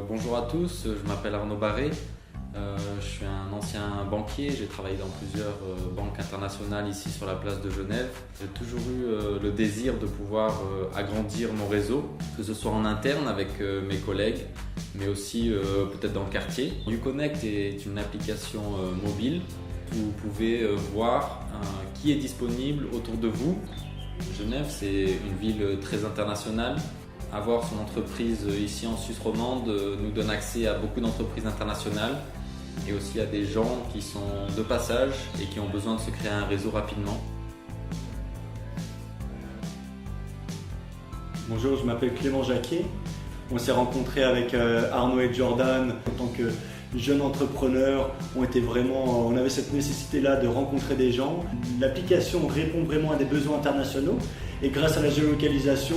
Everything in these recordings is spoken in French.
Bonjour à tous, je m'appelle Arnaud Barré, je suis un ancien banquier, j'ai travaillé dans plusieurs banques internationales ici sur la place de Genève. J'ai toujours eu le désir de pouvoir agrandir mon réseau, que ce soit en interne avec mes collègues, mais aussi peut-être dans le quartier. Uconnect est une application mobile où vous pouvez voir qui est disponible autour de vous. Genève, c'est une ville très internationale. Avoir son entreprise ici en Suisse romande nous donne accès à beaucoup d'entreprises internationales et aussi à des gens qui sont de passage et qui ont besoin de se créer un réseau rapidement. Bonjour, je m'appelle Clément Jacquet. On s'est rencontrés avec Arnaud et Jordan en tant que jeunes entrepreneurs. On avait cette nécessité-là de rencontrer des gens. L'application répond vraiment à des besoins internationaux et grâce à la géolocalisation,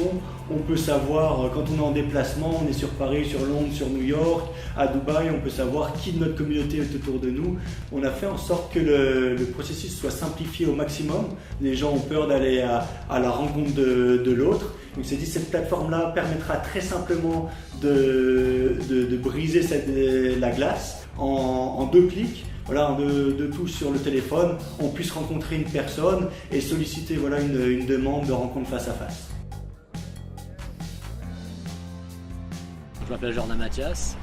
on peut savoir quand on est en déplacement, on est sur Paris, sur Londres, sur New York, à Dubaï, on peut savoir qui de notre communauté est autour de nous. On a fait en sorte que le processus soit simplifié au maximum. Les gens ont peur d'aller à la rencontre de l'autre. Donc c'est dit, cette plateforme-là permettra très simplement de briser la glace en 2 clics. Voilà, en 2 touches sur le téléphone, on puisse rencontrer une personne et solliciter une demande de rencontre face à face. Je m'appelle Jordan Mathias,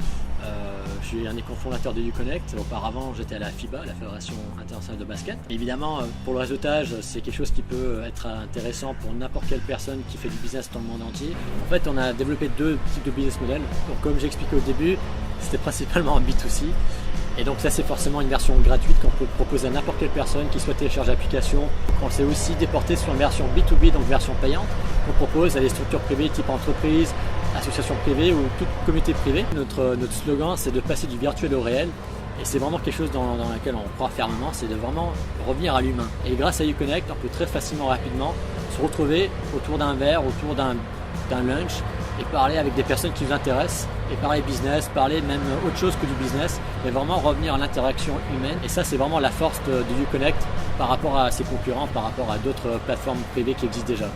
je suis un des cofondateurs de Uconnect. Auparavant, j'étais à la FIBA, la Fédération Internationale de Basket. Évidemment, pour le réseautage, c'est quelque chose qui peut être intéressant pour n'importe quelle personne qui fait du business dans le monde entier. En fait, on a développé 2 types de business models. Donc, comme j'expliquais au début, c'était principalement en B2C. Et donc ça, c'est forcément une version gratuite qu'on peut proposer à n'importe quelle personne qui souhaite télécharger l'application. On s'est aussi déporté sur une version B2B, donc version payante, qu'on propose à des structures privées type entreprise, associations privées ou toute communauté privée. Notre slogan, c'est de passer du virtuel au réel. Et c'est vraiment quelque chose dans lequel on croit fermement, c'est de vraiment revenir à l'humain. Et grâce à Uconnect, on peut très facilement, rapidement se retrouver autour d'un verre, autour d'un lunch et parler avec des personnes qui vous intéressent et parler business, parler même autre chose que du business, mais vraiment revenir à l'interaction humaine. Et ça, c'est vraiment la force de Uconnect par rapport à ses concurrents, par rapport à d'autres plateformes privées qui existent déjà.